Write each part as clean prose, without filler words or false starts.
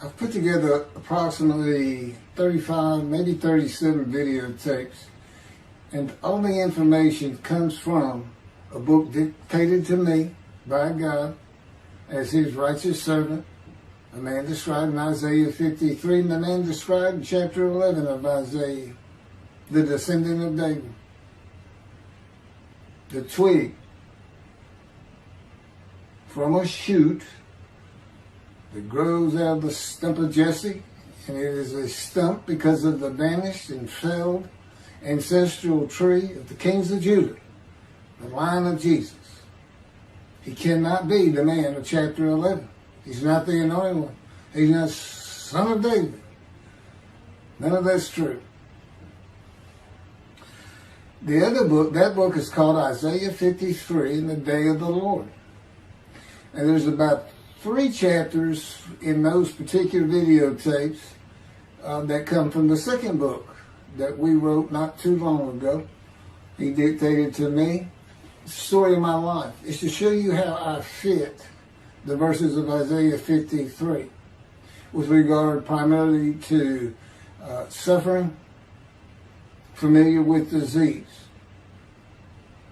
I've put together approximately 35, maybe 37 videotapes, and all the information comes from a book dictated to me by God as his righteous servant, a man described in Isaiah 53, and the man described in chapter 11 of Isaiah, the descendant of David, the twig from a shoot that grows out of the stump of Jesse, and it is a stump because of the vanished and failed ancestral tree of the kings of Judah, the line of Jesus. He cannot be the man of chapter 11. He's not the anointed one. He's not son of David. None of that's true. The other book, that book is called Isaiah 53 in the Day of the Lord. And there's about 3 chapters in those particular videotapes that come from the second book that we wrote not too long ago. He dictated to me. It's the story of my life. It's to show you how I fit the verses of Isaiah 53 with regard primarily to suffering, familiar with disease.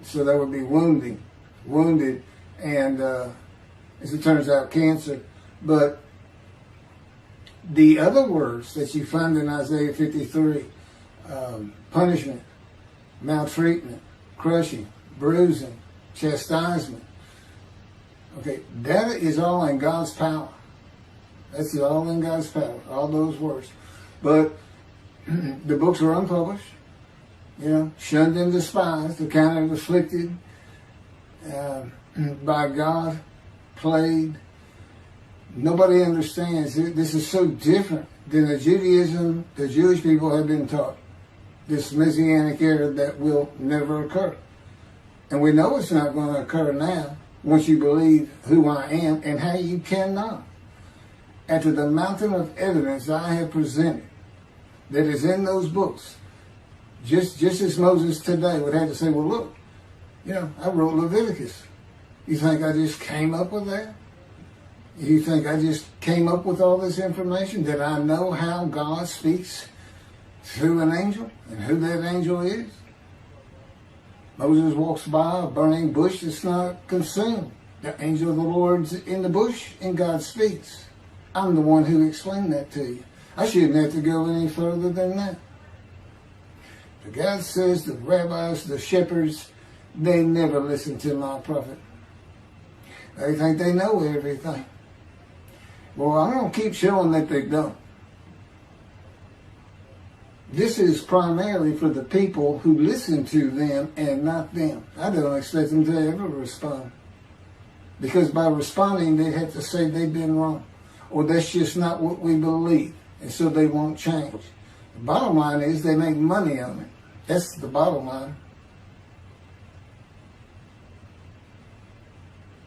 So that would be wounded, and as it turns out, cancer. But the other words that you find in Isaiah 53, punishment, maltreatment, crushing, bruising, chastisement, okay, that is all in God's power. That's all in God's power, all those words. But the books are unpublished, shunned and despised, accounted afflicted by God, played. Nobody understands. This is so different than the Judaism the Jewish people have been taught. This Messianic era that will never occur. And we know it's not going to occur now once you believe who I am and how you cannot. After the mountain of evidence I have presented that is in those books, just as Moses today would have to say, well, look, I wrote Leviticus. You think I just came up with that? You think I just came up with all this information? Did I know how God speaks through an angel and who that angel is? Moses walks by a burning bush that's not consumed. The angel of the Lord's in the bush and God speaks. I'm the one who explained that to you. I shouldn't have to go any further than that. But God says the rabbis, the shepherds, they never listen to my prophet. They think they know everything. Well, I'm going to keep showing that they don't. This is primarily for the people who listen to them and not them. I don't expect them to ever respond. Because by responding, they have to say they've been wrong. Or that's just not what we believe. And so they won't change. The bottom line is they make money on it. That's the bottom line.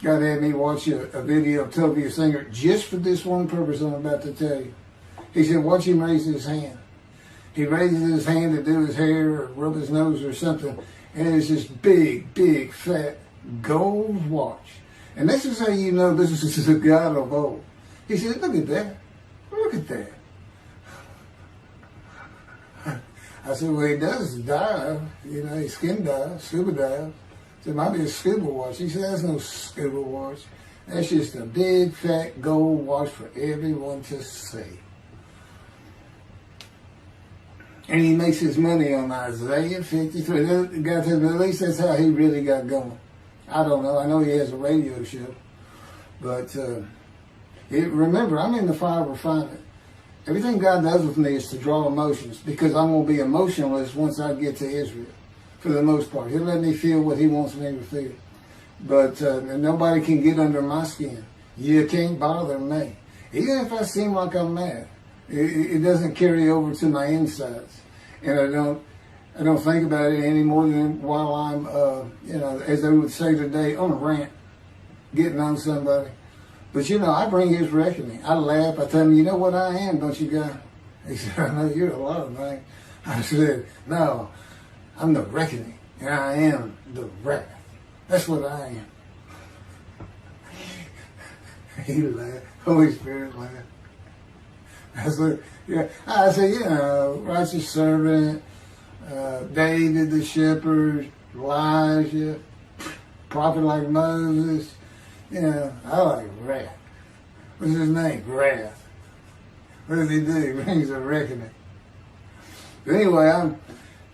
God had me watch a video of Tovia Singer just for this one purpose I'm about to tell you. He said, watch him raise his hand. He raises his hand to do his hair or rub his nose or something, and it's this big, fat gold watch. And this is how you know this is the God of old. He said, look at that. Look at that. I said, well, he does dive. He skin dives, scuba dives. So it might be a scuba watch. He said, that's no scuba watch. That's just a big, fat gold watch for everyone to see. And he makes his money on Isaiah 53. At least that's how he really got going. I don't know. I know he has a radio show. But remember, I'm in the fire refinement. Everything God does with me is to draw emotions because I'm going to be emotionless once I get to Israel, for the most part. He'll let me feel what he wants me to feel. But nobody can get under my skin. You can't bother me. Even if I seem like I'm mad, it doesn't carry over to my insides. And I don't think about it any more than while I'm, as they would say today, on a rant, getting on somebody. But I bring his reckoning. I laugh. I tell him, you know what I am, don't you, God? He said, I know you're a lot of things. I said, no, I'm the reckoning, and I am the wrath. That's what I am. He laughed. Holy Spirit laughed. Yeah, I say, righteous servant, David the shepherd, Elijah, prophet like Moses. I like wrath. What's his name? Wrath. What does he do? He brings a reckoning. But anyway,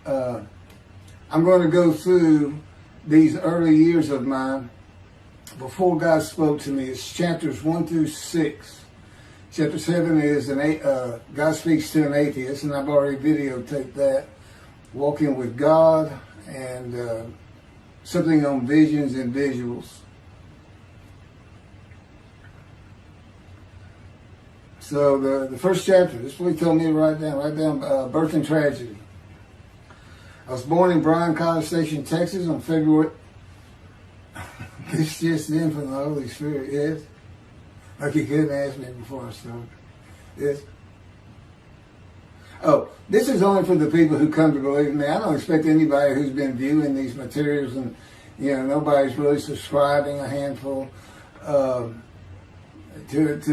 I'm going to go through these early years of mine before God spoke to me. It's chapters 1 through 6. Chapter 7 is God speaks to an atheist, and I've already videotaped that. Walking with God, and something on visions and visuals. So the first chapter, this is what he told me to write down birth and tragedy. I was born in Bryan College Station, Texas on February. This just in from the Holy Spirit, yes. Like he couldn't ask me before I started. Yes. Oh, this is only for the people who come to believe in me. I don't expect anybody who's been viewing these materials and, nobody's really subscribing, a handful, to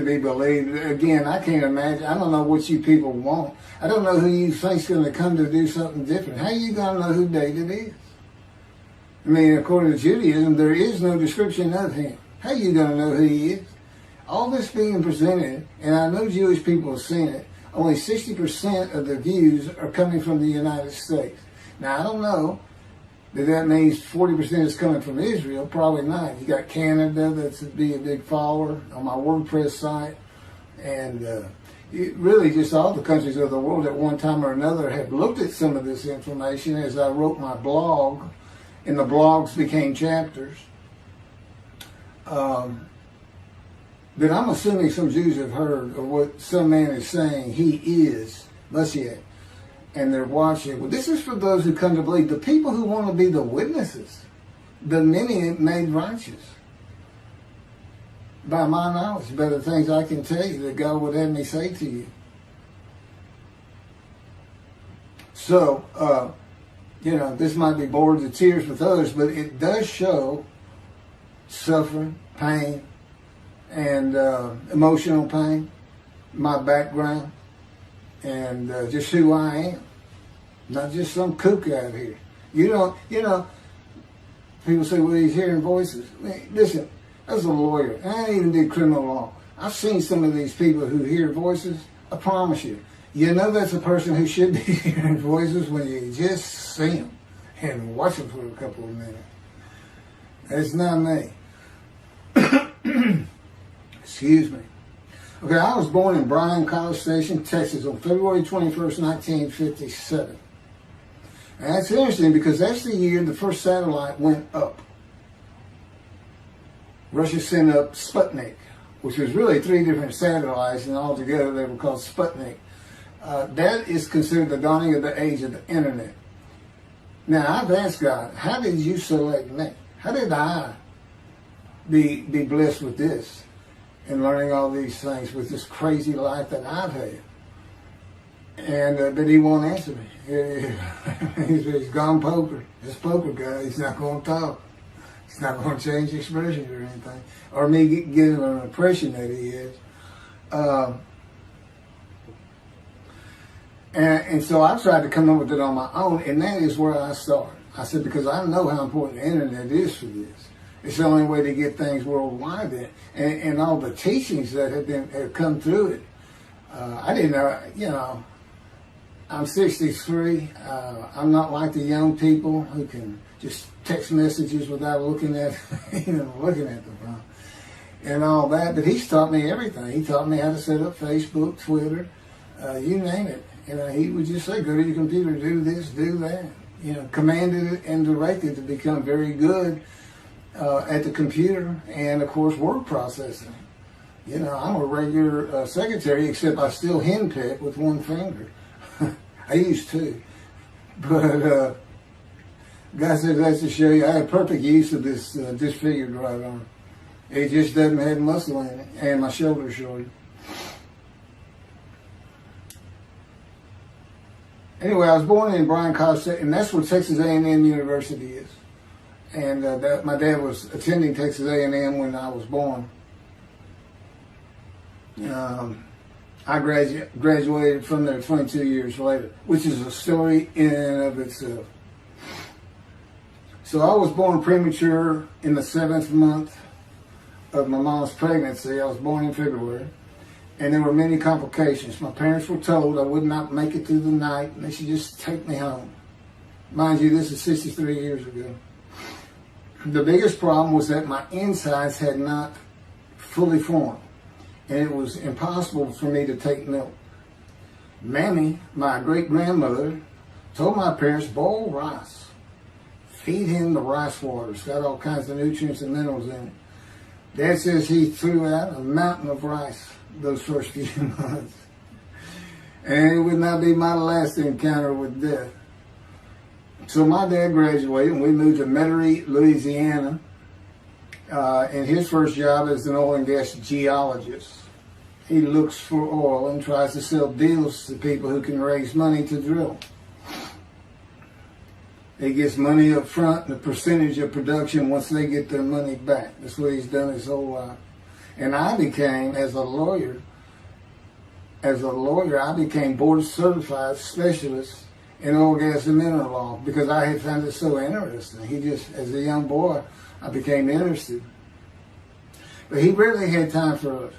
be believed. Again, I can't imagine. I don't know what you people want. I don't know who you think's going to come to do something different. How are you going to know who David is? I mean, according to Judaism, there is no description of him. How are you going to know who he is? All this being presented, and I know Jewish people have seen it, only 60% of the views are coming from the United States. Now, I don't know that means 40% is coming from Israel. Probably not. You got Canada that's be a big follower on my WordPress site. And really just all the countries of the world at one time or another have looked at some of this information as I wrote my blog, and the blogs became chapters. But I'm assuming some Jews have heard of what some man is saying. He is Moshiach. And they're watching. Well, this is for those who come to believe. The people who want to be the witnesses. The many made righteous. By my knowledge, by the things I can tell you that God would have me say to you. So, this might be bored to tears with others, but it does show suffering, pain, and emotional pain, my background, and just who I am. Not just some kook out here. People say, well, he's hearing voices. Listen, as a lawyer, and I even did criminal law, I've seen some of these people who hear voices. I promise you, that's a person who should be hearing voices when you just see them and watch them for a couple of minutes. It's not me. Excuse me. Okay, I was born in Bryan College Station, Texas on February 21st, 1957. And that's interesting because that's the year the first satellite went up. Russia sent up Sputnik, which was really 3 different satellites, and altogether they were called Sputnik. That is considered the dawning of the age of the internet. Now, I've asked God, how did you select me? How did I be blessed with this and learning all these things with this crazy life that I've had? And but he won't answer me. He's gone poker. This poker guy, he's not going to talk. He's not going to change expressions or anything. Or me giving an impression that he is. And so I tried to come up with it on my own, and that is where I started. I said, because I know how important the internet is for this. It's the only way to get things worldwide, and all the teachings that have come through it. I didn't know, I'm 63. I'm not like the young people who can just text messages without looking at the phone and all that. But he's taught me everything. He taught me how to set up Facebook, Twitter, you name it. He would just say, go to your computer, do this, do that. Commanded and directed to become very good at the computer and, of course, word processing. I'm a regular secretary, except I still henpeck with one finger. I used to. But God says that's to show you I have perfect use of this disfigured right arm. It just doesn't have muscle in it, and my shoulder's short. Anyway, I was born in Bryan College Station, and that's where Texas A&M University is. And my dad was attending Texas A&M when I was born. I graduated from there 22 years later, which is a story in and of itself. So I was born premature in the 7th month of my mom's pregnancy. I was born in February, and there were many complications. My parents were told I would not make it through the night, and they should just take me home. Mind you, this is 63 years ago. The biggest problem was that my insides had not fully formed, and it was impossible for me to take milk. Mamie, my great-grandmother, told my parents, boil rice. Feed him the rice water. It's got all kinds of nutrients and minerals in it. Dad says he threw out a mountain of rice those first few months. And it would not be my last encounter with death. So my dad graduated and we moved to Metairie, Louisiana. And his first job is an oil and gas geologist. He looks for oil and tries to sell deals to people who can raise money to drill. He gets money up front and a percentage of production once they get their money back. That's what he's done his whole life. And I became, as a lawyer, I became board certified specialist in oil, gas, and mineral law because I had found it so interesting. As a young boy, I became interested. But he rarely had time for us.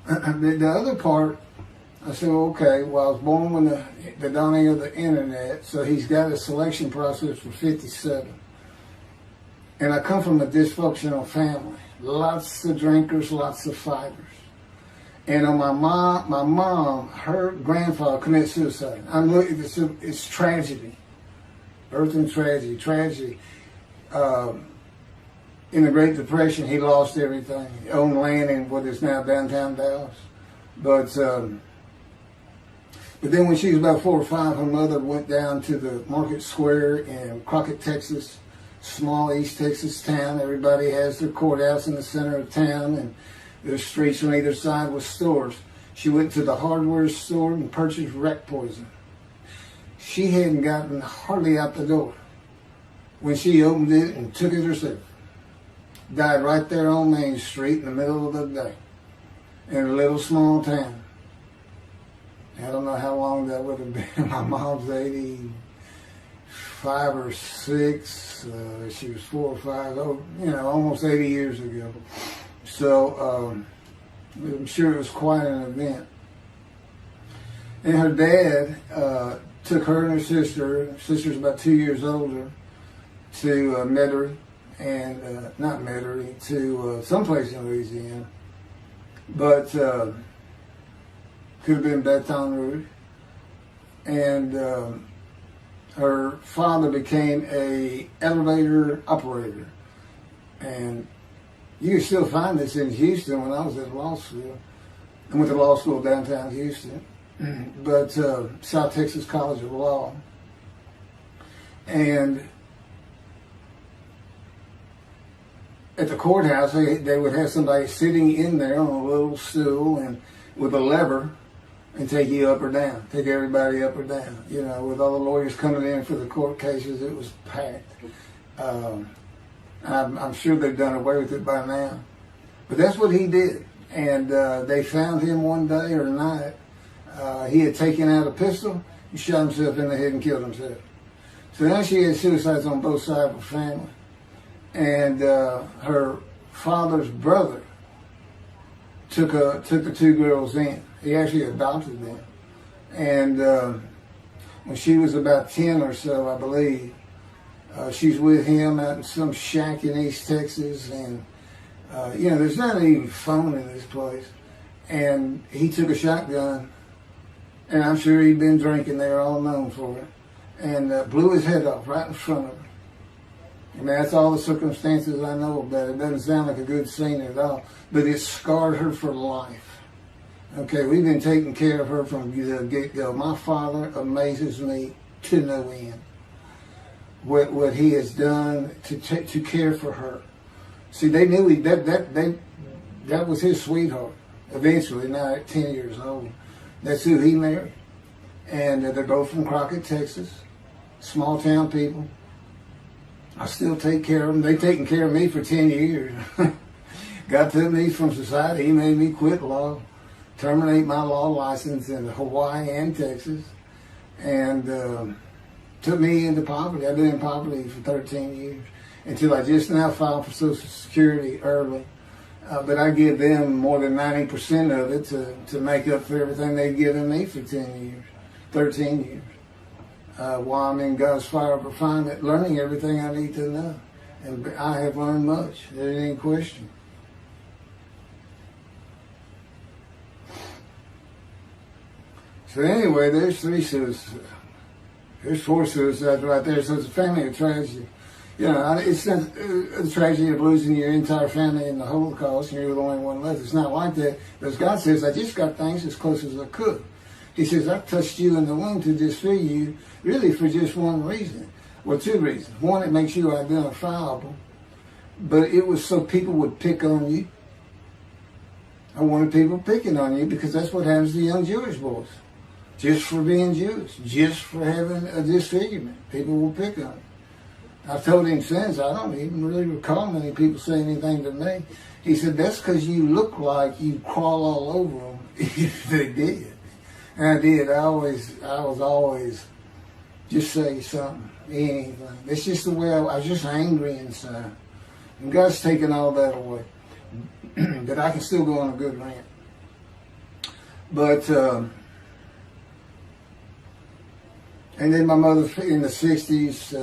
The other part, I said, okay, well, I was born when the dawning of the internet, so he's got a selection process for 57. And I come from a dysfunctional family. Lots of drinkers, lots of fighters. And on my mom, her grandfather committed suicide. It's tragedy. Birth and tragedy. In the Great Depression, he lost everything. He owned land in what is now downtown Dallas. But then when she was about 4 or 5, her mother went down to the market square in Crockett, Texas, small East Texas town. Everybody has their courthouse in the center of town, and there's streets on either side with stores. She went to the hardware store and purchased wreck poison. She hadn't gotten hardly out the door when she opened it and took it herself. Died right there on Main Street in the middle of the day in a little small town. I don't know how long that would have been. My mom's 85 or 6. She was 4 or 5. Almost 80 years ago. So I'm sure it was quite an event. And her dad took her and her sister's about 2 years older, to Metairie, and not Metairie, to someplace in Louisiana. But could have been Baton Rouge. And her father became a elevator operator. And you can still find this in Houston when I was at law school. I went to law school downtown Houston, but South Texas College of Law. And at the courthouse, they would have somebody sitting in there on a little stool and with a lever and take you up or down, take everybody up or down. With all the lawyers coming in for the court cases, it was packed. I'm sure they've done away with it by now. But that's what he did. And they found him one day or night. He had taken out a pistol, he shot himself in the head and killed himself. So now she had suicides on both sides of her family. And her father's brother took the 2 girls in. He actually adopted them. And when she was about 10 or so, I believe, she's with him out in some shack in East Texas. And, there's not even phone in this place. And he took a shotgun, and I'm sure he'd been drinking there, all known for it, and blew his head off right in front of her. I mean, that's all the circumstances I know about it. It doesn't sound like a good scene at all, but it scarred her for life. Okay, we've been taking care of her from the get-go. My father amazes me to no end. What he has done to care for her. See, they knew that was his sweetheart. Eventually, now at 10 years old, that's who he married. And they're both from Crockett, Texas. Small town people. I still take care of them. They've taken care of me for 10 years. God took me from society. He made me quit law. terminate my law license in Hawaii and Texas, and took me into poverty. I've been in poverty for 13 years until I just now filed for Social Security early. But I give them more than 90% of it to make up for everything they've given me for 10 years, 13 years. While I'm in God's fire of refinement, learning everything I need to know. And I have learned much. There ain't any question. So anyway, there's 3 suicides. There's 4 suicides right there. So it's a family of tragedy. You know, it's not a tragedy of losing your entire family in the Holocaust and you're the only one left. It's not like that. Because God says, I just got things as close as I could. He says, I touched you in the womb to disfigure you, really for just one reason. Well, 2 reasons. One, it makes you identifiable. But it was so people would pick on you. I wanted people picking on you because that's what happens to young Jewish boys. Just for being Jewish. Just for having a disfigurement. People will pick on you. I've told him since, I don't even really recall many people saying anything to me. He said, that's because you look like you crawl all over them if they did. And I did. I was always just say something, anything. It's just the way I was just angry inside. And God's taken all that away. But I can still go on a good rant. But, and then my mother in the 60s,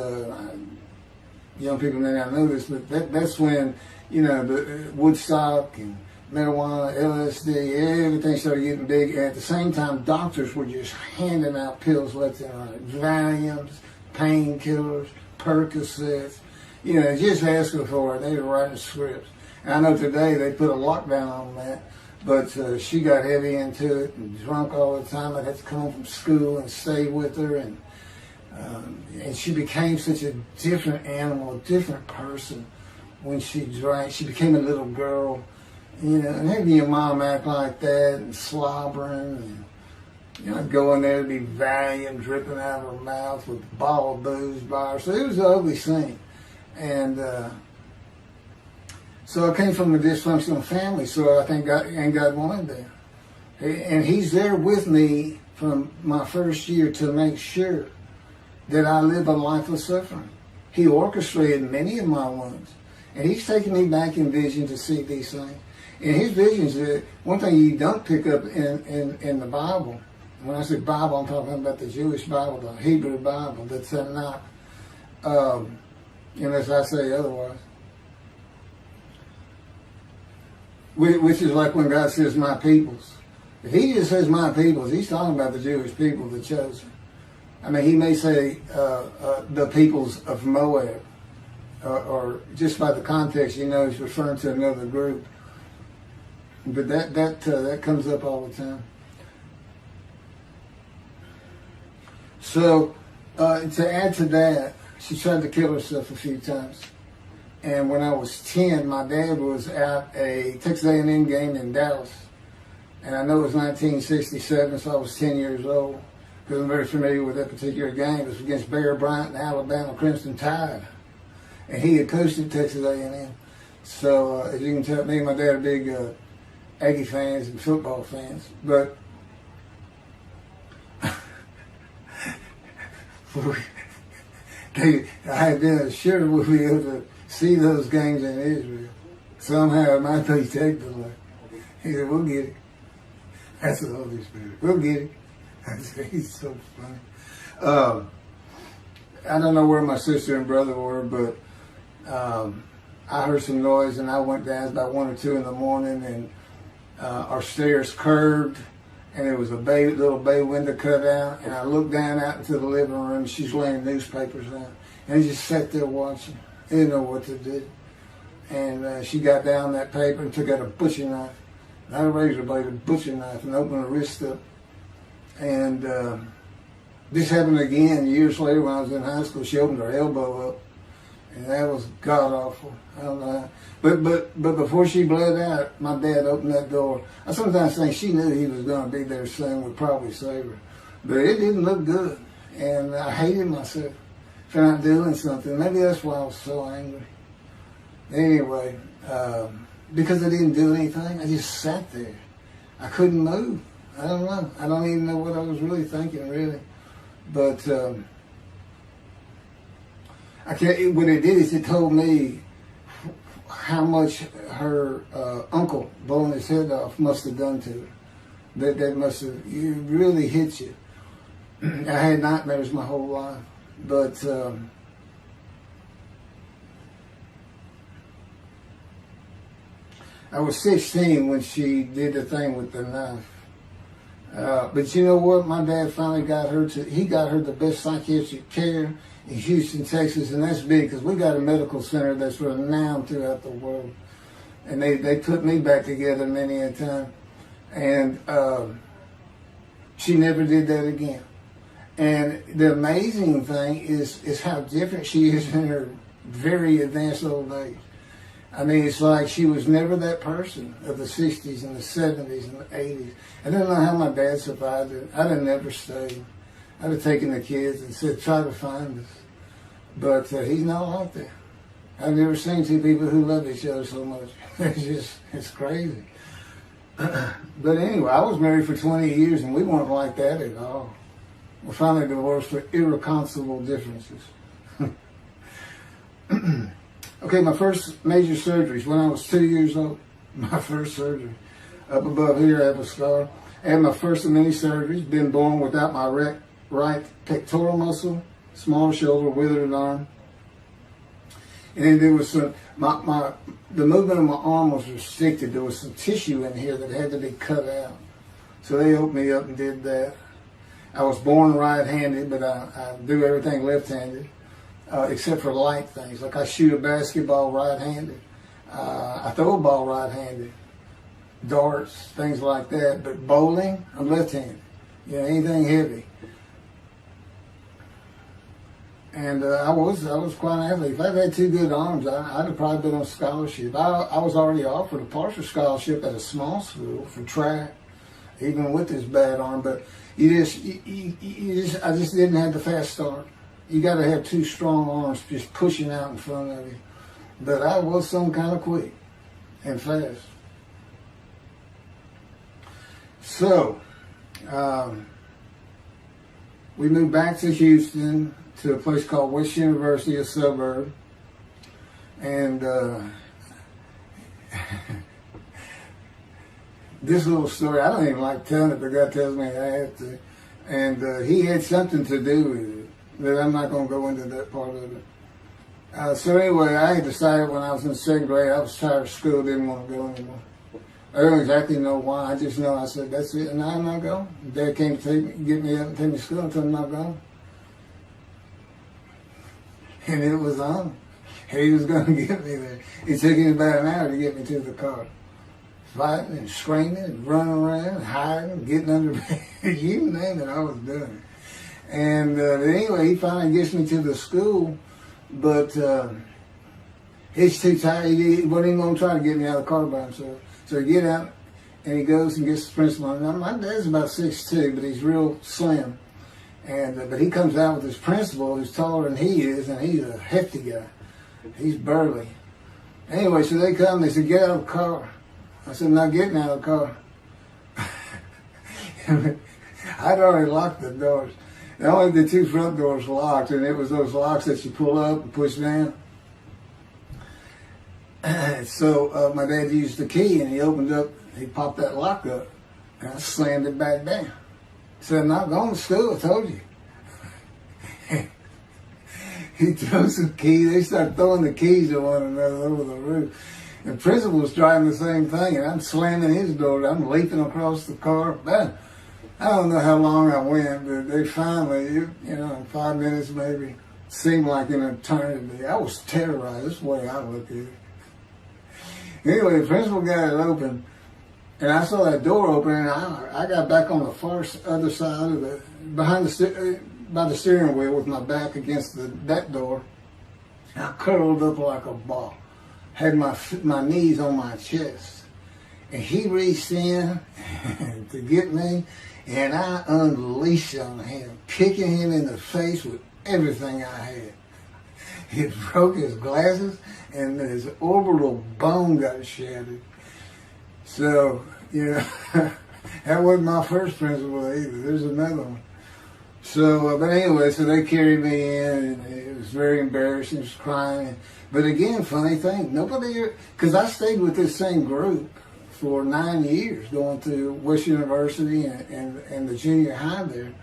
young people may not know this, but that's when, you know, the Woodstock and marijuana, LSD, everything started getting big. And at the same time, doctors were just handing out pills left and right. Valiums, painkillers, Percocets, you know, just asking for it. They were writing scripts. And I know today they put a lockdown on that, but she got heavy into it and drunk all the time. I'd have to come home from school and stay with her, and she became such a different animal, a different person when she drank. She became a little girl, you know, and having your mom act like that and slobbering, and, you know, going there to be Valium dripping out of her mouth with a bottle of booze by her. So it was an ugly scene. And so I came from a dysfunctional family, so I think God wanted that. And He's there with me from my first year to make sure that I live a life of suffering. He orchestrated many of my wounds. And He's taken me back in vision to see these things. And His visions, one thing you don't pick up in the Bible, when I say Bible, I'm talking about the Jewish Bible, the Hebrew Bible, that's not, unless I say otherwise. Which is like when God says, my peoples. If He just says my peoples, He's talking about the Jewish people, the chosen. I mean, He may say the peoples of Moab, or just by the context, you know, He's referring to another group. But that comes up all the time. So to add to that, she tried to kill herself a few times. And when I was 10, my dad was at a Texas A&M game in Dallas. And I know it was 1967, so I was 10 years old. Because I'm very familiar with that particular game. It was against Bear Bryant and Alabama Crimson Tide. And he had coached at Texas A&M. So as you can tell, me and my dad are big Aggie fans and football fans. But I had been assured we'll be able to see those games in Israel. Somehow it might be technically. He said, we'll get it. That's the Holy Spirit. We'll get it. He's so funny. I don't know where my sister and brother were, but I heard some noise and I went down about 1 or 2 in the morning, and our stairs curved, and there was a little bay window cut out, and I looked down out into the living room. She's laying newspapers out, and I just sat there watching. I didn't know what to do. And she got down that paper and took out a butcher knife, not a razor blade, a butcher knife, and opened her wrist up. And this happened again years later when I was in high school. She opened her elbow up, and that was god awful. I don't know how. But before she bled out, my dad opened that door. I sometimes think she knew he was going to be there soon, would probably save her. But it didn't look good, and I hated myself for not doing something. Maybe that's why I was so angry. Anyway, because I didn't do anything, I just sat there. I couldn't move. I don't know. I don't even know what I was really thinking, really. But I can't. What it did is it told me how much her uncle blowing his head off must have done to her. That must have really hit you. I had nightmares my whole life, but I was 16 when she did the thing with the knife. But you know what? My dad finally got her he got her the best psychiatric care in Houston, Texas, and that's big because we got a medical center that's renowned throughout the world. And they put me back together many a time. And she never did that again. And the amazing thing is how different she is in her very advanced old age. I mean, it's like she was never that person of the 60s and the 70s and the 80s. I don't know how my dad survived it. I'd have never stayed. I'd have taken the kids and said, try to find us. But he's not like that. I've never seen two people who love each other so much. It's crazy. But anyway, I was married for 20 years and we weren't like that at all. We finally divorced for irreconcilable differences. Okay, my first major surgeries when I was 2 years old. My first surgery. Up above here, I have a scar. I had my first of many surgeries. Been born without my right pectoral muscle, small shoulder, withered arm. And then there was some, the movement of my arm was restricted. There was some tissue in here that had to be cut out. So they opened me up and did that. I was born right-handed, but I do everything left-handed. Except for light things, like I shoot a basketball right-handed. I throw a ball right-handed. Darts, things like that. But bowling, I'm left-handed. You know, anything heavy. And I was quite an athlete. If I'd had two good arms, I'd have probably been on scholarship. I was already offered a partial scholarship at a small school for track, even with this bad arm. But I just didn't have the fast start. You got to have two strong arms just pushing out in front of you. But I was some kind of quick and fast. So, we moved back to Houston to a place called West University, a suburb. And this little story, I don't even like telling it, but God tells me I have to. And he had something to do with it. But I'm not going to go into that part of it. So anyway, I had decided when I was in second grade, I was tired of school, didn't want to go anymore. I don't exactly know why. I just know I said, that's it, and I'm not going. Dad came to get me up and take me to school until I'm not going. And it was on. He was going to get me there. It took him about an hour to get me to the car. Fighting and screaming and running around, hiding, getting under bed. You name it, I was doing it. And anyway, he finally gets me to the school, but he's too tired. He wasn't even going to try to get me out of the car by himself. So he get out, and he goes and gets the principal. Now, my dad's about 6'2", but he's real slim. And but he comes out with his principal, who's taller than he is, and he's a hefty guy. He's burly. Anyway, so they come, they said, get out of the car. I said, I'm not getting out of the car. I'd already locked the doors. Only the two front doors locked, and it was those locks that you pull up and push down. So my dad used the key, and he opened up, he popped that lock up, and I slammed it back down. Said, I'm not going to school, I told you. He throws some keys, they start throwing the keys at one another over the roof. The principal was driving the same thing, and I'm slamming his door, I'm leaping across the car. But I don't know how long I went, but they finally, in 5 minutes maybe, seemed like an eternity. I was terrorized, that's the way I look at it. Anyway, the principal got it open, and I saw that door open, and I got back on the far other side of by the steering wheel with my back against that door. I curled up like a ball, had my knees on my chest, and he reached in to get me, and I unleashed on him, kicking him in the face with everything I had. It broke his glasses, and his orbital bone got shattered. So, That wasn't my first principal either. There's another one. So, but anyway, so they carried me in, and it was very embarrassing. I was crying. But again, funny thing, nobody, because I stayed with this same group for 9 years, going to West University and the junior high there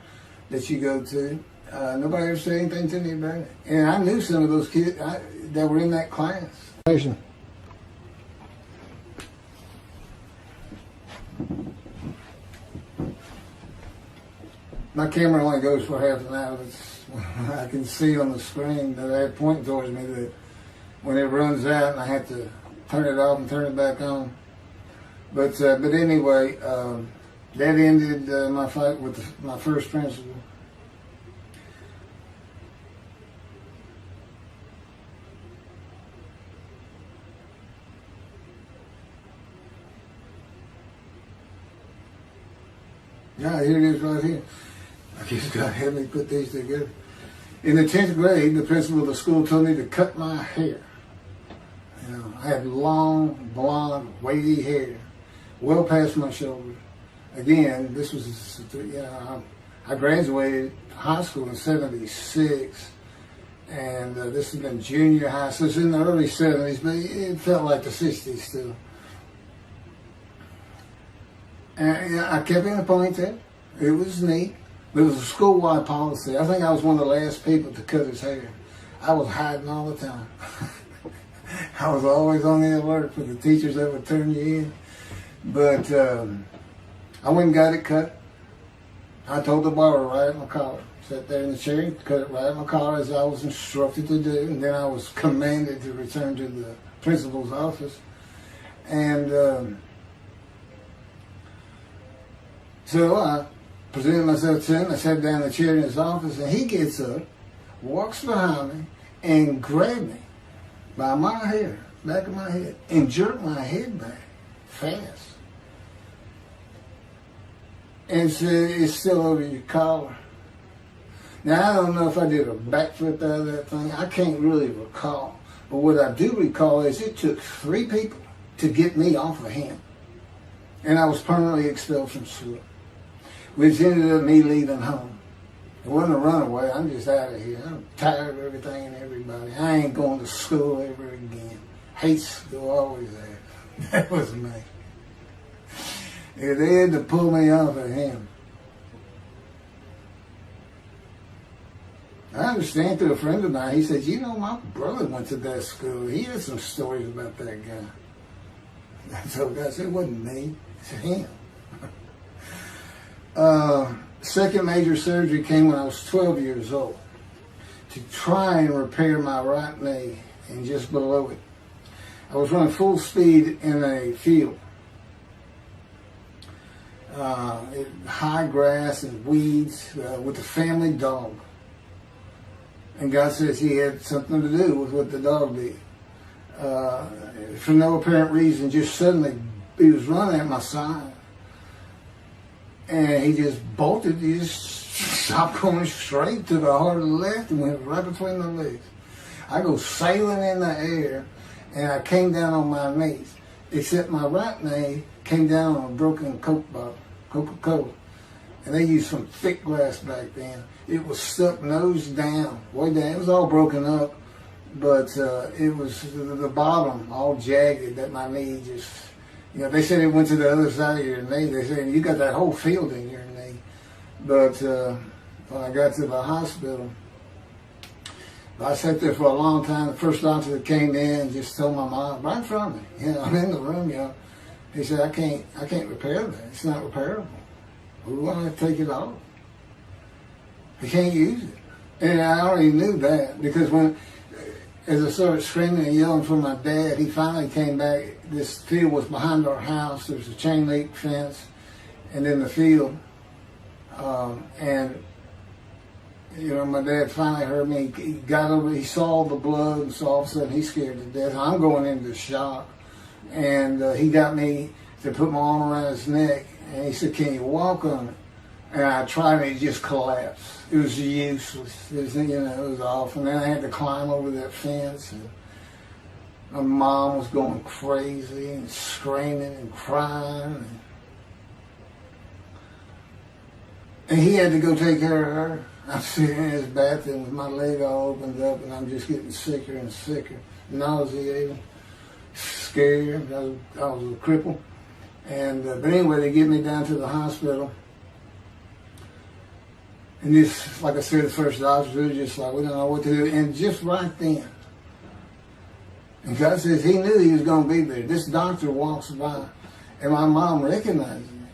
that you go to. Nobody ever said anything to me about it. And I knew some of those kids that were in that class. My camera only goes for half an hour. I can see on the screen that I have pointing towards me that when it runs out and I have to turn it off and turn it back on. But anyway, that ended my fight with my first principal. Yeah, here it is right here. I guess God had me put these together. In the 10th grade, the principal of the school told me to cut my hair. You know, I had long, blonde, wavy hair, well past my shoulders. Again, this was, I graduated high school in '76, and this has been junior high, so it's in the early '70s, but it felt like the '60s still. And I kept it in a ponytail. It was neat. It was a school-wide policy. I think I was one of the last people to cut his hair. I was hiding all the time. I was always on the alert for the teachers that would turn you in. But I went and got it cut. I told the barber right at my collar. Sat there in the chair, cut it right at my collar as I was instructed to do. And then I was commanded to return to the principal's office. And so I presented myself to him. I sat down in the chair in his office, and he gets up, walks behind me, and grabbed me by my hair, back of my head, and jerked my head back fast. And said, "It's still over your collar." Now, I don't know if I did a backflip out of that thing. I can't really recall. But what I do recall is it took 3 people to get me off of him. And I was permanently expelled from school, which ended up me leaving home. It wasn't a runaway. I'm just out of here. I'm tired of everything and everybody. I ain't going to school ever again. Hate school, always there. That was me. Yeah, they had to pull me off of him. I understand through a friend of mine, he said, my brother went to that school. He had some stories about that guy. I told God, I said, it wasn't me. It's him. Second major surgery came when I was 12 years old to try and repair my right knee and just below it. I was running full speed in a field. High grass and weeds with a family dog. And God says he had something to do with what the dog did. For no apparent reason, just suddenly he was running at my side. And he just bolted, he just stopped going straight to the hard left and went right between the legs. I go sailing in the air, and I came down on my knees, except my right knee came down on a broken Coke bottle, Coca-Cola. And they used some thick glass back then. It was stuck nose down, way down. It was all broken up, but it was the bottom all jagged that my knee just, they said it went to the other side of your knee. They said, you got that whole field in your knee. But when I got to the hospital, I sat there for a long time. The first doctor that came in and just told my mom, right in front of me, I'm in the room, he said, I can't repair that. It's not repairable. We want to take it off. I can't use it. And I already knew that because as I started screaming and yelling for my dad, he finally came back. This field was behind our house. There was a chain link fence, and then the field. My dad finally heard me. He got over. He saw the blood, and so all of a sudden he's scared to death. I'm going into shock, and he got me to put my arm around his neck, and he said, "Can you walk on it?" And I tried, and it just collapsed. It was useless. It was awful. And then I had to climb over that fence, and my mom was going crazy and screaming and crying. And he had to go take care of her. I'm sitting in his bathroom with my leg all opened up, and I'm just getting sicker and sicker, nauseated, scared. I was a cripple. And but anyway, they get me down to the hospital. And this, like I said, the first doctors were just like, we don't know what to do. And just right then, and God says he knew he was going to be there. This doctor walks by, and my mom recognizes me.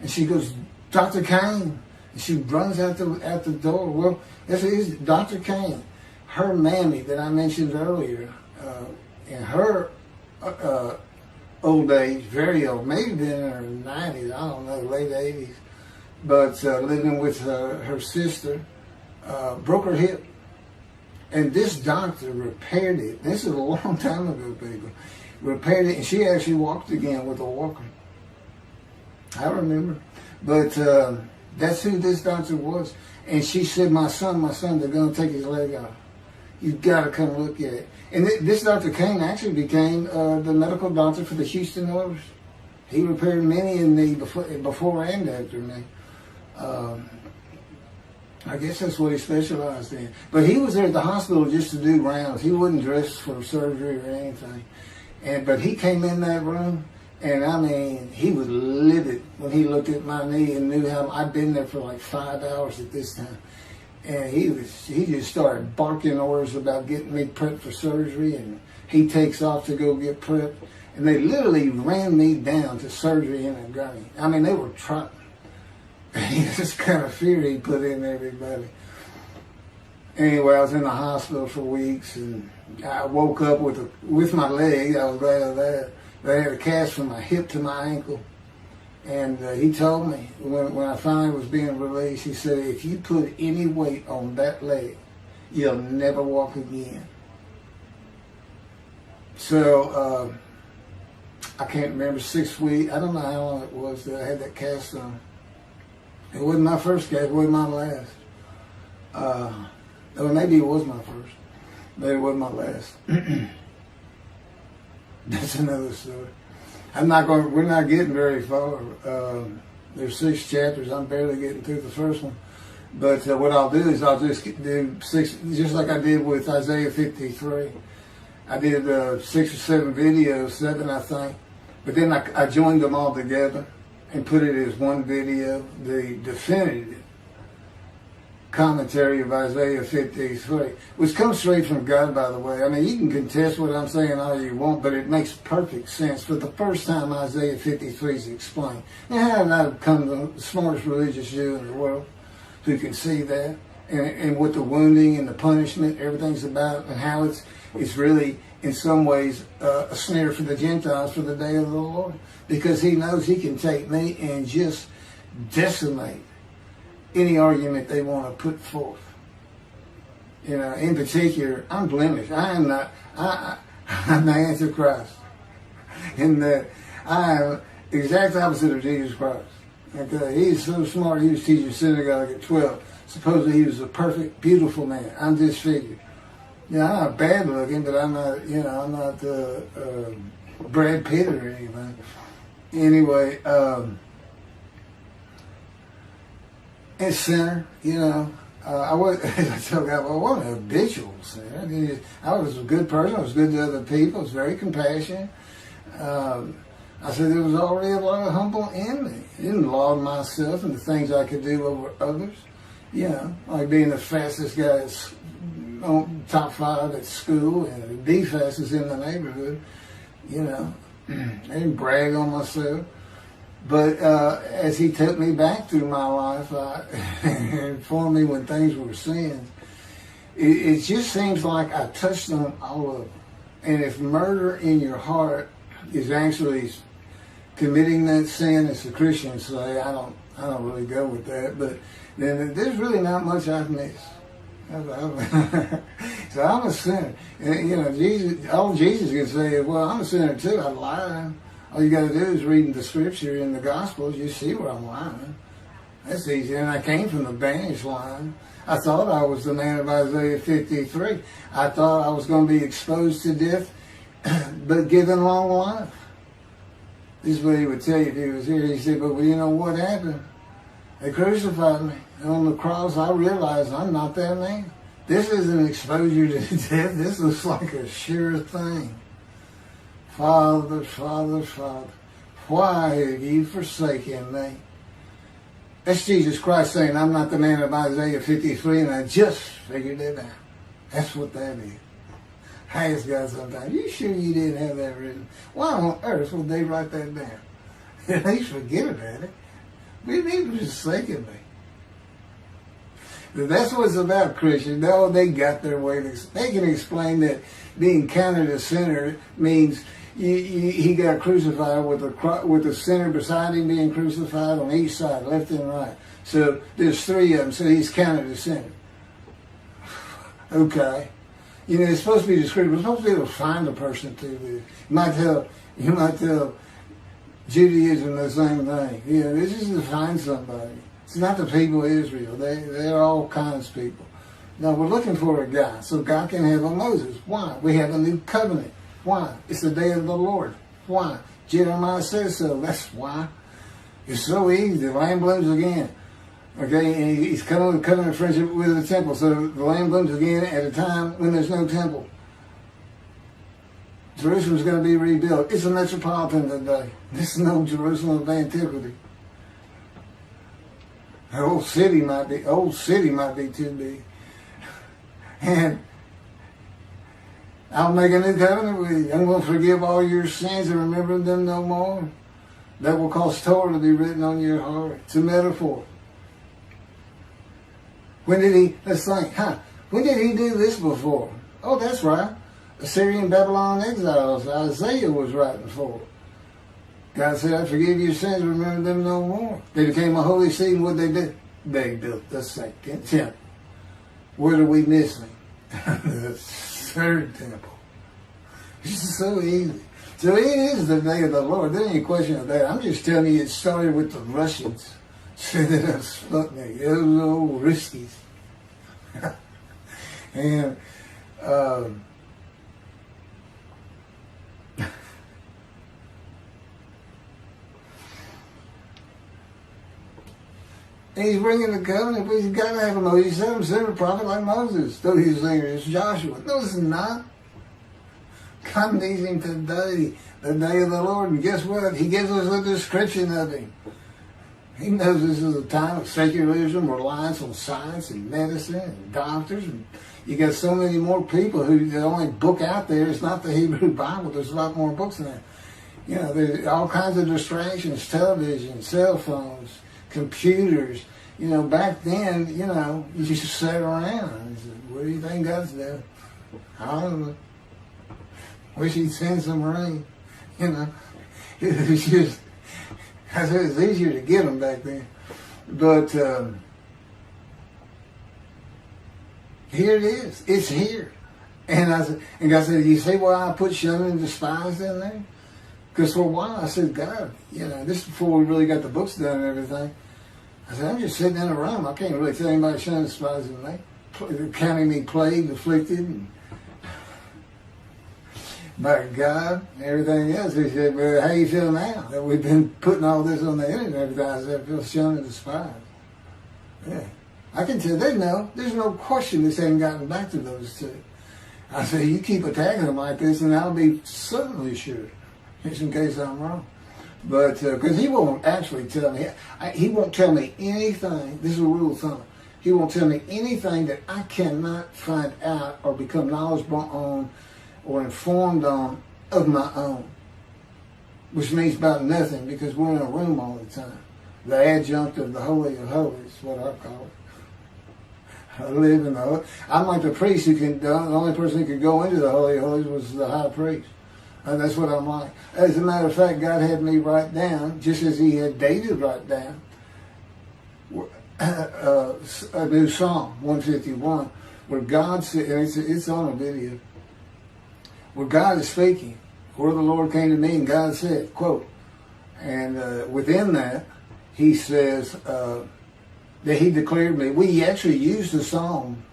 And she goes, Dr. Kane. And she runs out the door. Well, this is Dr. Kane. Her Mamie that I mentioned earlier, in her old age, very old, maybe been in her 90s, I don't know, late 80s, but living with her sister, broke her hip. And this doctor repaired it. This is a long time ago, people. Repaired it, and she actually walked again with a walker. I remember. But that's who this doctor was. And she said, my son, they're going to take his leg off. You've got to come look at it. And this Dr. Kane actually became the medical doctor for the Houston Oilers. He repaired many in the before and after me. I guess that's what he specialized in. But he was there at the hospital just to do rounds. He wasn't dressed for surgery or anything. But he came in that room, and I mean, he was livid when he looked at my knee and knew how I'd been there for like 5 hours at this time. And he just started barking orders about getting me prepped for surgery, and he takes off to go get prepped. And they literally ran me down to surgery in a gurney. I mean, they were trying. This kind of fear he put in everybody. Anyway, I was in the hospital for weeks, and I woke up with my leg. I was glad of that. But I had a cast from my hip to my ankle. And he told me, when I finally was being released, he said, if you put any weight on that leg, you'll never walk again. So, I can't remember, 6 weeks. I don't know how long it was that I had that cast on. It wasn't my first cast, it wasn't my last. Or maybe it was my first, but it wasn't my last. That's another story. We're not getting very far. There's 6 chapters. I'm barely getting through the first one. But what I'll do is I'll just do 6, just like I did with Isaiah 53. I did 6 or 7 videos, 7 I think. But then I joined them all together and put it as one video, the definitive commentary of Isaiah 53, which comes straight from God, by the way. I mean, you can contest what I'm saying all you want, but it makes perfect sense. For the first time, Isaiah 53 is explained. And how did I become the smartest religious Jew in the world who can see that? And what the wounding and the punishment, everything's about, and how it's really, in some ways, a snare for the Gentiles for the day of the Lord. Because he knows he can take me and just decimate any argument they want to put forth. You know, in particular, I'm blemished. I'm the Antichrist. In that I am the exact opposite of Jesus Christ. Okay? He's so smart, he was teaching synagogue at 12. Supposedly he was a perfect, beautiful man. I'm disfigured. You know, I'm not bad looking, but I'm not Brad Pitt or anything. Anyway, and sinner, you know, I wasn't a habitual sinner. I was a good person. I was good to other people. I was very compassionate. I said there was already a lot of humble in me. I didn't laud myself and the things I could do over others. You know, like being the fastest guy on top 5 at school and the fastest in the neighborhood. You know, I didn't brag on myself. But as he took me back through my life and informed me when things were sins, it just seems like I touched on all of them. And if murder in your heart is actually committing that sin, as the Christians say, I don't really go with that. But then there's really not much I've missed. So I'm a sinner. And, you know, all Jesus can say is, well, I'm a sinner too. I lie. All you got to do is read the scripture in the Gospels. You see where I'm lying. That's easy. And I came from the banished line. I thought I was the man of Isaiah 53. I thought I was going to be exposed to death, but given long life. This is what he would tell you if he was here. He said, but you know what happened? They crucified me. And on the cross, I realized I'm not that man. This isn't exposure to death. This looks like a sure thing. Father, Father, Father, why have you forsaken me? That's Jesus Christ saying, I'm not the man of Isaiah 53, and I just figured it out. That's what that is. I ask God sometimes, you sure you didn't have that written? Why on earth would they write that down? At least forget about it. We need to forsaken me. But that's what it's about, Christians. Oh, they got their way. They can explain that being counted a sinner means he got crucified with the sinner beside him being crucified on each side, left and right. So there's three of them, so he's counted a sinner. Okay. You know, it's supposed to be descriptive. We're supposed to be able to find a person to do. You might tell Judaism the same thing. You know, this is to find somebody. It's not the people of Israel. They're all kinds of people. Now, we're looking for a guy so God can have a Moses. Why? We have a new covenant. Why? It's the day of the Lord. Why? Jeremiah says so. That's why. It's so easy. The lamb blooms again. Okay, and he's coming with covenant friendship with the temple. So the lamb blooms again at a time when there's no temple. Jerusalem's going to be rebuilt. It's a metropolitan today. This is no Jerusalem of antiquity. The old city might be too big. And I'll make a new covenant with you. I'm going to forgive all your sins and remember them no more. That will cause Torah to be written on your heart. It's a metaphor. When did he do this before? Oh, that's right. Assyrian Babylon exiles. Isaiah was writing for. God said, I forgive your sins, remember them no more. They became a holy seed, and what they did? They built the second temple. What are we missing? The third temple. It's so easy. So it is the day of the Lord. There ain't any question of that. I'm just telling you it started with the Russians. Sending us Sputnik. Those old riskies. And and he's bringing the covenant, but he's got to have a Moses. He said him, send a prophet like Moses. So he's saying it's Joshua. No, it's not. God needs him today, the day of the Lord. And guess what? He gives us a description of him. He knows this is a time of secularism, reliance on science and medicine and doctors. And you got so many more people who the only book out there is not the Hebrew Bible. There's a lot more books than that. You know, there's all kinds of distractions, television, cell phones, computers. You know, back then, you know, you just sat around and said, what do you think God's doing? I don't know. Wish he'd send some rain. You know, it was just, I said it's easier to get them back then. But here it is. It's here. And God said, you see why I put shunned and despised in there? Because for a while I said, God, you know, this is before we really got the books done and everything. I said, I'm just sitting in a room. I can't really tell anybody shunned and despising me. Counting me plagued, afflicted, and by God and everything else. He said, well, how you feel now that we've been putting all this on the internet and everything? I said, I feel shunned and despised. Yeah. I can tell they know. There's no question this hasn't gotten back to those two. I said, you keep attacking them like this and I'll be certainly sure, just in case I'm wrong. But, because he won't actually tell me, he won't tell me anything, this is a rule of thumb, he won't tell me anything that I cannot find out or become knowledgeable on or informed on of my own, which means about nothing because we're in a room all the time. The adjunct of the Holy of Holies is what I call it. I live in the Holy. I'm like the priest who can, the only person who could go into the Holy of Holies was the high priest. And that's what I'm like. As a matter of fact, God had me write down, just as he had David write down, a new Psalm, 151, where God said, and it's on a video, where God is speaking, where the Lord came to me and God said, quote, and within that, he says that he declared me. We actually used the psalm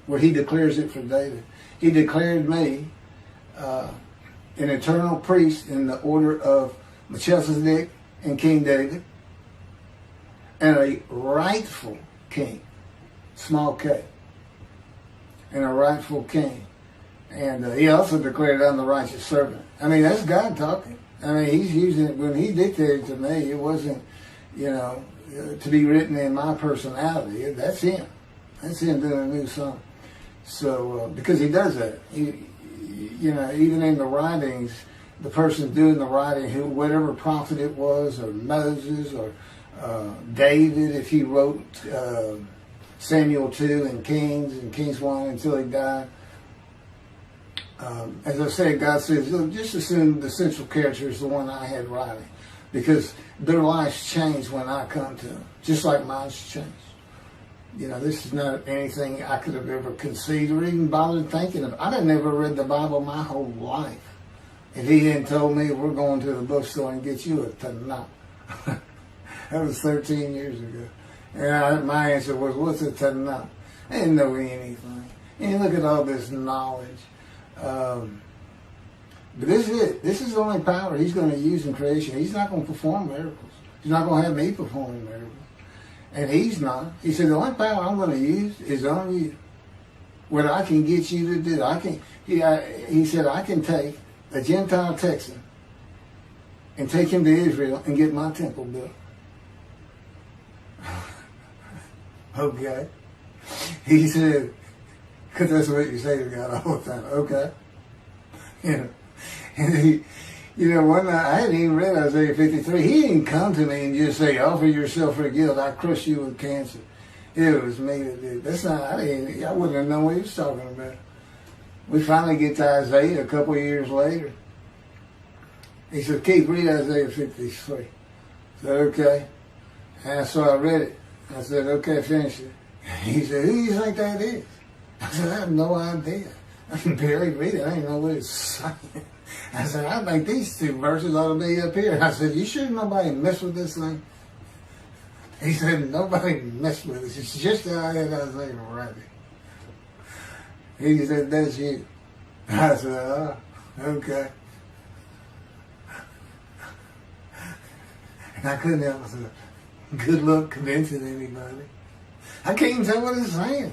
where he declares it for David. He declared me an eternal priest in the order of Melchizedek and King David. and a rightful king, small k, and a rightful king. And he also declared, I'm the righteous servant. I mean, that's God talking. I mean, he's using it. When he dictated to me, it wasn't, to be written in my personality. That's him. That's him doing a new song. So, because he does that. Even in the writings, the person doing the writing, whatever prophet it was, or Moses, or David, if he wrote Samuel 2 and Kings 1 until he died. As I said, God says, just assume the central character is the one I had writing, because their lives change when I come to them, just like mine's changed. This is not anything I could have ever conceived or even bothered thinking of. I'd have never read the Bible my whole life if he hadn't told me, we're going to the bookstore and get you a Tanakh. That was 13 years ago. And my answer was, what's a Tanakh? I didn't know anything. And look at all this knowledge. But this is it. This is the only power he's going to use in creation. He's not going to perform miracles. He's not going to have me performing miracles. And he's not. He said, the only power I'm going to use is on you. What I can get you to do. He said, I can take a Gentile Texan and take him to Israel and get my temple built. Okay. He said, because that's what you say to God all the time. Okay. And one night, I hadn't even read Isaiah 53. He didn't come to me and just say, offer yourself for guilt. I crush you with cancer. It was me that did. That's not, I wouldn't have known what he was talking about. We finally get to Isaiah a couple of years later. He said, Keith, read Isaiah 53. I said, okay. And so I read it. I said, okay, finish it. He said, who do you think that is? I said, I have no idea. I can barely read it. I didn't know what it's saying. I said, I think these two verses ought to be up here. I said, you sure nobody messed with this thing? He said, nobody messed with it. It's just how I had Isaiah write it. He said, that's you. I said, oh, okay. And I couldn't help myself. Good luck convincing anybody. I can't even tell what it's saying.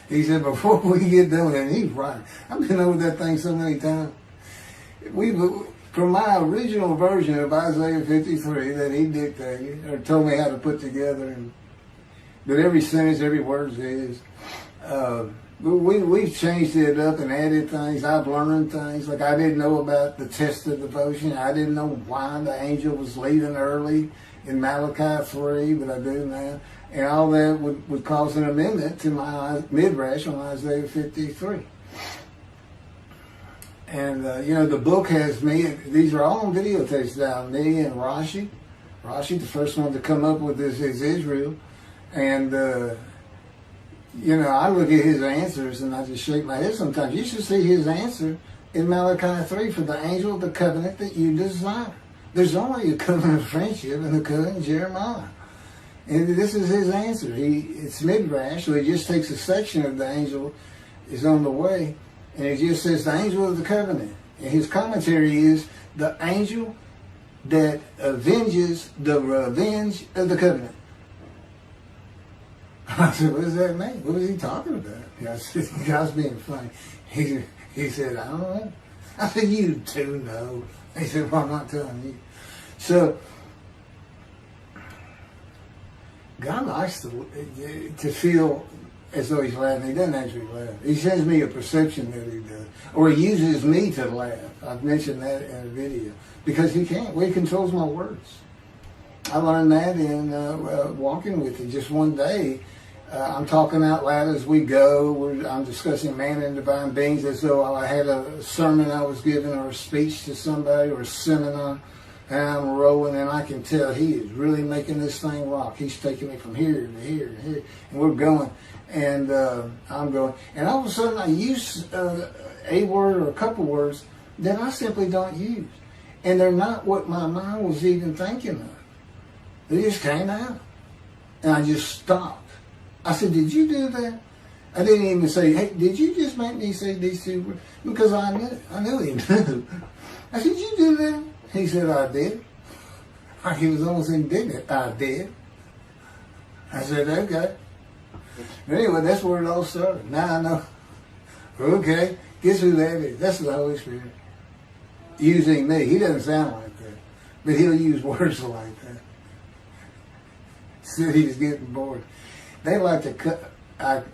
He said, before we get done with it, and he's right. I've been over that thing so many times. From my original version of Isaiah 53 that he dictated, or told me how to put together, but every sentence, every word is, we've changed it up and added things. I've learned things. Like I didn't know about the test of devotion. I didn't know why the angel was leaving early in Malachi 3, but I do now. And all that would cause an amendment to my midrash on Isaiah 53. And, the book has me, these are all on videotapes now, me and Rashi. Rashi, the first one to come up with this is Israel. And, I look at his answers and I just shake my head sometimes. You should see his answer in Malachi 3 for the angel of the covenant that you desire. There's only a covenant of friendship in the covenant of Jeremiah. And this is his answer. It's midrash, so he just takes a section of the angel is on the way, and it just says the angel of the covenant. And his commentary is the angel that avenges the revenge of the covenant. I said, what does that mean? What was he talking about? I said, God's being funny. He said, I don't know. I said, you do know. He said, well, I'm not telling you. So, God likes to feel as though he's laughing. He doesn't actually laugh. He sends me a perception that he does. Or he uses me to laugh. I've mentioned that in a video. Because he can't. Well, he controls my words. I learned that in walking with him. Just one day, I'm talking out loud as we go. I'm discussing man and divine beings as though I had a sermon I was giving or a speech to somebody or a seminar. And I'm rolling, and I can tell he is really making this thing rock. He's taking me from here to here to here, and we're going. And I'm going. And all of a sudden, I use a word or a couple words that I simply don't use. And they're not what my mind was even thinking of. They just came out. And I just stopped. I said, did you do that? I didn't even say, hey, did you just make me say these two words? Because I knew he knew. I said, did you do that? He said, I did. He was almost indignant. I did. I said, okay. Anyway, that's where it all started. Now I know. Okay, guess who that is? That's the Holy Spirit. Using me. He doesn't sound like that. But he'll use words like that. So he's getting bored. They like to cut. Let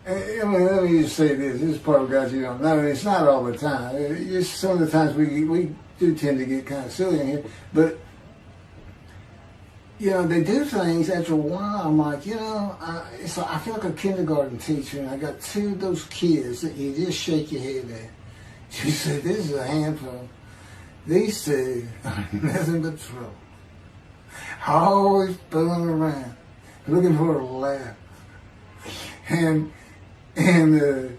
me just say this. This is part of God you don't know. And it's not all the time. It's some of the times we do tend to get kind of silly in here. But, they do things after a while. I'm like, I feel like a kindergarten teacher, and I got two of those kids that you just shake your head at. She said, this is a handful. These two are nothing but trouble. Always fooling around, looking for a laugh. And the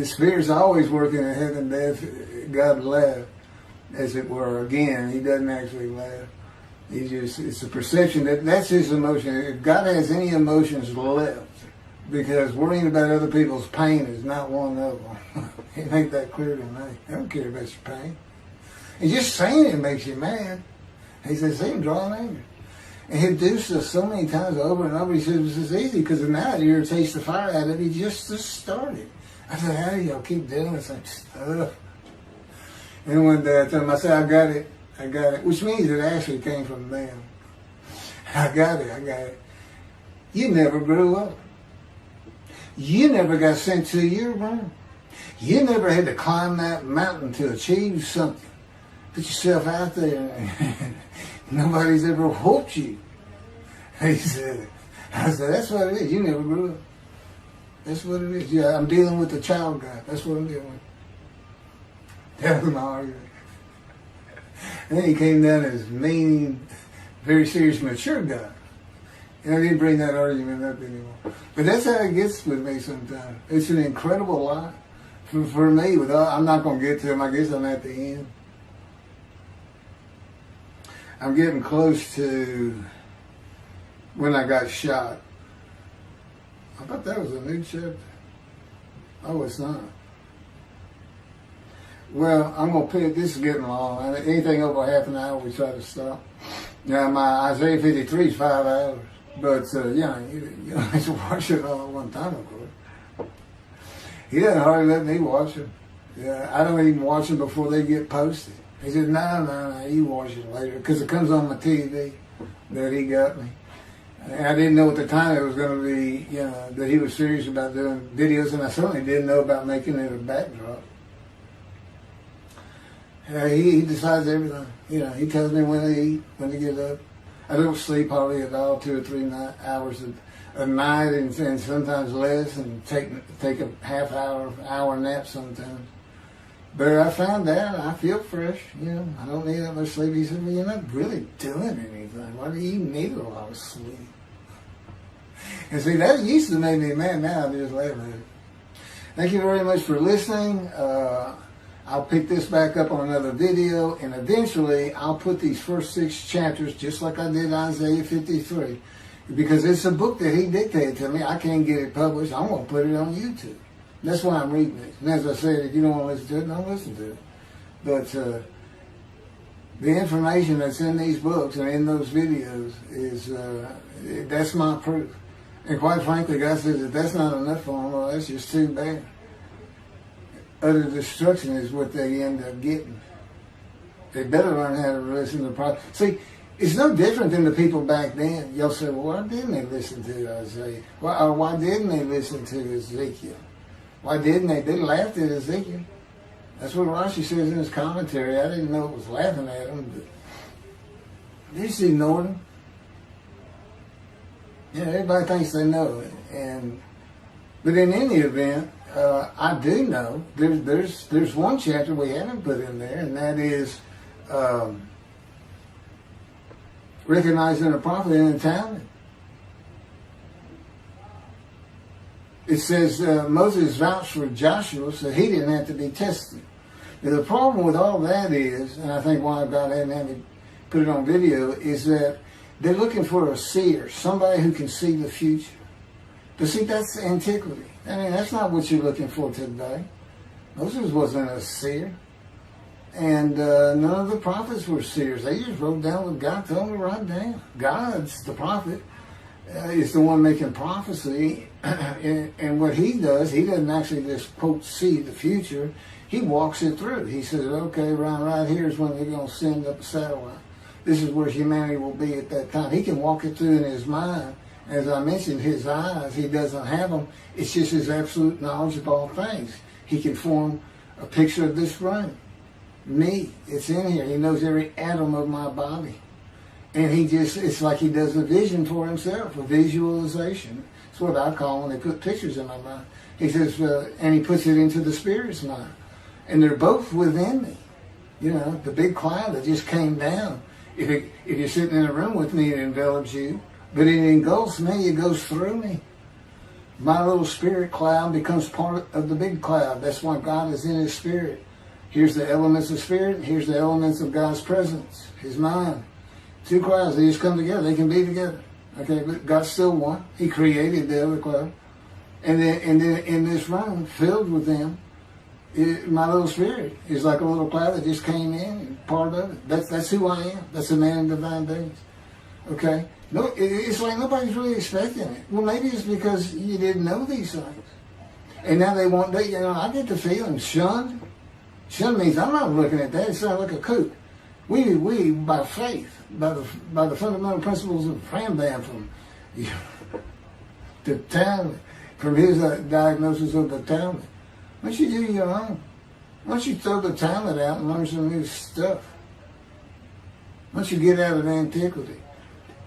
Spirit's always working in heaven and death. God laugh, as it were. Again, he doesn't actually laugh. It's a perception that's his emotion. If God has any emotions left, because worrying about other people's pain is not one of them. He made that clear to me. I don't care about your pain. And just saying it makes you mad. He says, see him drawing anger. And he'll do so many times over and over. He says, it's easy because now it irritates the fire out of you just started. I said, how do y'all keep doing this stuff? And one day I told him, I said, I got it, which means it actually came from them. I got it. You never grew up. You never got sent to your room. You never had to climb that mountain to achieve something. Put yourself out there. Nobody's ever whooped you. He said, I said, that's what it is. You never grew up. That's what it is. Yeah, I'm dealing with the child God. That's what I'm dealing with. That was my argument. And then he came down as mean, very serious, mature guy. And I didn't bring that argument up anymore. But that's how it gets with me sometimes. It's an incredible lie. For me, I'm not going to get to him. I guess I'm at the end. I'm getting close to when I got shot. I thought that was a new chapter. Oh, it's not. Well, I'm going to put it, this is getting long. Anything over half an hour, we try to stop. Now, my Isaiah 53 is 5 hours. But, you don't have to watch it all at one time, of course. He doesn't hardly let me watch them. Yeah, I don't even watch them before they get posted. He said, no, you watch it later. Because it comes on my TV that he got me. And I didn't know at the time it was going to be, that he was serious about doing videos. And I certainly didn't know about making it a backdrop. He decides everything. He tells me when to eat, when to get up. I don't sleep hardly at all, 2 or 3 hours a night, and sometimes less, and take a half hour nap sometimes. But I found out I feel fresh. I don't need that much sleep. He said, well, you're not really doing anything. Why do you need a lot of sleep? And see, that used to make me mad. Now I just laugh at it. Thank you very much for listening. I'll pick this back up on another video, and eventually I'll put these first 6 chapters, just like I did Isaiah 53, because it's a book that he dictated to me. I can't get it published. I'm going to put it on YouTube. That's why I'm reading it. And as I said, if you don't want to listen to it, don't listen to it. But the information that's in these books and in those videos is, that's my proof. And quite frankly, God says, if that's not enough for them, well, that's just too bad. Utter destruction is what they end up getting. They better learn how to listen to the prophet. See, it's no different than the people back then. You'll say, well, why didn't they listen to Isaiah? Why didn't they listen to Ezekiel? Why didn't they? They laughed at Ezekiel. That's what Rashi says in his commentary. I didn't know it was laughing at him, but they just ignored him. Everybody thinks they know it. But in any event, I do know there's one chapter we haven't put in there, and that is recognizing a prophet in a time. It says Moses vouched for Joshua, so he didn't have to be tested. Now, the problem with all that is, and I think why God hadn't had me put it on video, is that they're looking for a seer, somebody who can see the future. But see, that's antiquity. I mean, that's not what you're looking for today. Moses wasn't a seer. And none of the prophets were seers. They just wrote down what God told them to write down. God's the prophet. Is the one making prophecy. And what he does, he doesn't actually just, quote, see the future. He walks it through. He says, okay, right here is when they're going to send up a satellite. This is where humanity will be at that time. He can walk it through in his mind. As I mentioned, his eyes, he doesn't have them. It's just his absolute knowledge of all things. He can form a picture of this room. Me, it's in here. He knows every atom of my body. And it's like he does a vision for himself, a visualization. That's what I call when they put pictures in my mind. He says, and he puts it into the spirit's mind. And they're both within me. You know, the big cloud that just came down. If you're sitting in a room with me, it envelops you. But it engulfs me, it goes through me. My little spirit cloud becomes part of the big cloud. That's why God is in his spirit. Here's the elements of spirit, here's the elements of God's presence, his mind. Two clouds, they just come together, they can be together. Okay, but God's still one. He created the other cloud. And then in this room, filled with them, my little spirit is like a little cloud that just came in and part of it. That's who I am. That's a man in divine things. Okay? No, it's like nobody's really expecting it. Well, maybe it's because you didn't know these things. And now they want, you know, I get the feeling, shunned. Shunned means I'm not looking at that. It sounds like a kook. We by faith, by the fundamental principles of Rambam from the Talmud, from his diagnosis of the Talmud. Why don't you do your own? Why don't you throw the Talmud out and learn some new stuff? Why don't you get out of antiquity?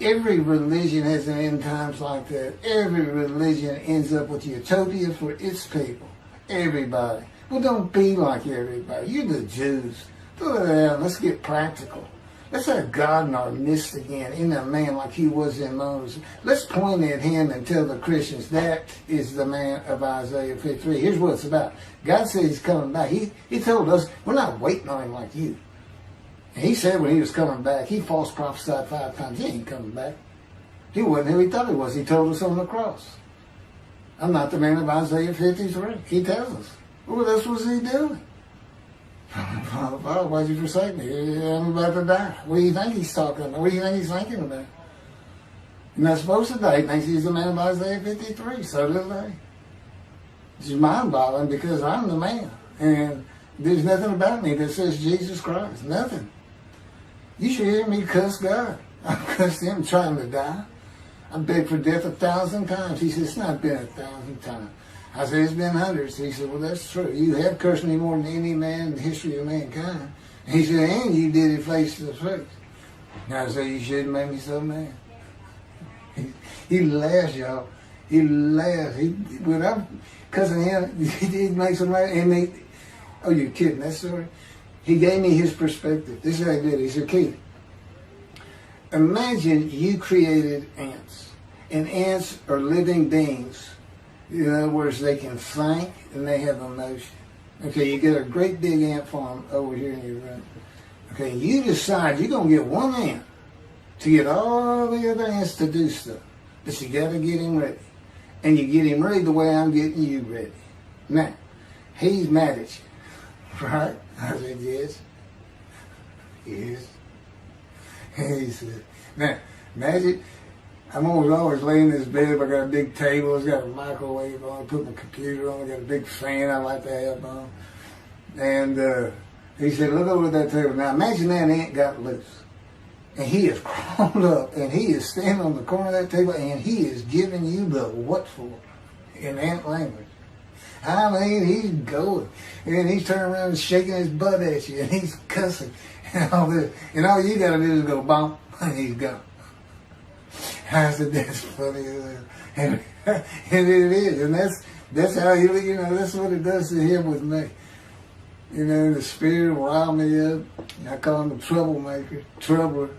Every religion has an end times like that. Every religion ends up with utopia for its people. Everybody. Well, don't be like everybody. You're the Jews. Throw it out. Let's get practical. Let's have God in our midst again, in a man like he was in Moses. Let's point at him and tell the Christians that is the man of Isaiah 53. Here's what it's about. God said he's coming back. He told us we're not waiting on him like you. And he said when he was coming back, he false prophesied 5 times. He ain't coming back. He wasn't who he thought he was. He told us on the cross. I'm not the man of Isaiah 53. He tells us. What else was he doing? Father, why'd you forsake me? I'm about to die. What do you think he's talking about? What do you think he's thinking about? You're not supposed to die. He thinks he's the man of Isaiah 53. So do they. It's mind-boggling because I'm the man. And there's nothing about me that says Jesus Christ. Nothing. You should hear me cuss God. I cussed him trying to die. I begged for death 1,000 times. He said, it's not been 1,000 times. I said, it's been hundreds. He said, well, that's true. You have cursed me more than any man in the history of mankind. And he said, and you did it face to face. And I said, you shouldn't make me so mad. He laughs, y'all. He laughs. Without cussing him, he did make some mad. And oh, you're kidding, that story? He gave me his perspective. This is how he did it. He said, Keith, imagine you created ants. And ants are living beings. In other words, they can think and they have emotion. Okay, you get a great big ant farm over here in your room. Okay, you decide you're going to get one ant to get all the other ants to do stuff. But you got to get him ready. And you get him ready the way I'm getting you ready. Now, he's mad at you. Right? I said, yes. Yes. And he said, now, imagine, I'm always laying in this bed. I got a big table. It's got a microwave on. I put my computer on. I got a big fan I like to have on. And he said, look over at that table. Now, imagine that ant got loose. And he is crawled up. And he is standing on the corner of that table. And he is giving you the what for in ant language. I mean, he's going. And he's turning around and shaking his butt at you. And he's cussing. And all this. And all you got to do is go bump. And he's gone. I said, that's funny. And it is. And that's how he, that's what it does to him with me. The spirit will rile me up. I call him a troublemaker, troubler.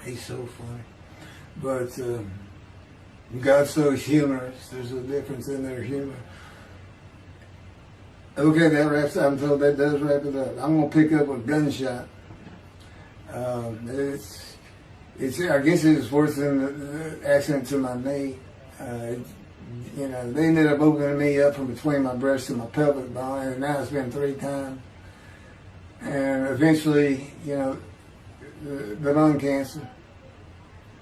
He's so funny. But God's so humorous. There's a difference in their humor. Okay, that wraps up. I'm told that does wrap it up. I'm going to pick up a gunshot. I guess it was worse than the accident to my knee. They ended up opening me up from between my breast and my pelvic bone, and now it's been 3 times. And eventually, the lung cancer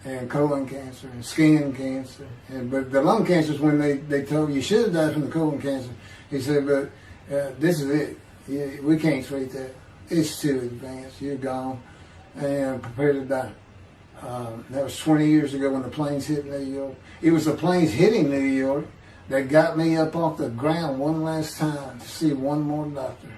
and colon cancer and skin cancer. But the lung cancer is when they told you should have died from the colon cancer. He said, but this is it. We can't treat that. It's too advanced. You're gone and prepare to die. That was 20 years ago when the planes hit New York. It was the planes hitting New York that got me up off the ground one last time to see one more doctor.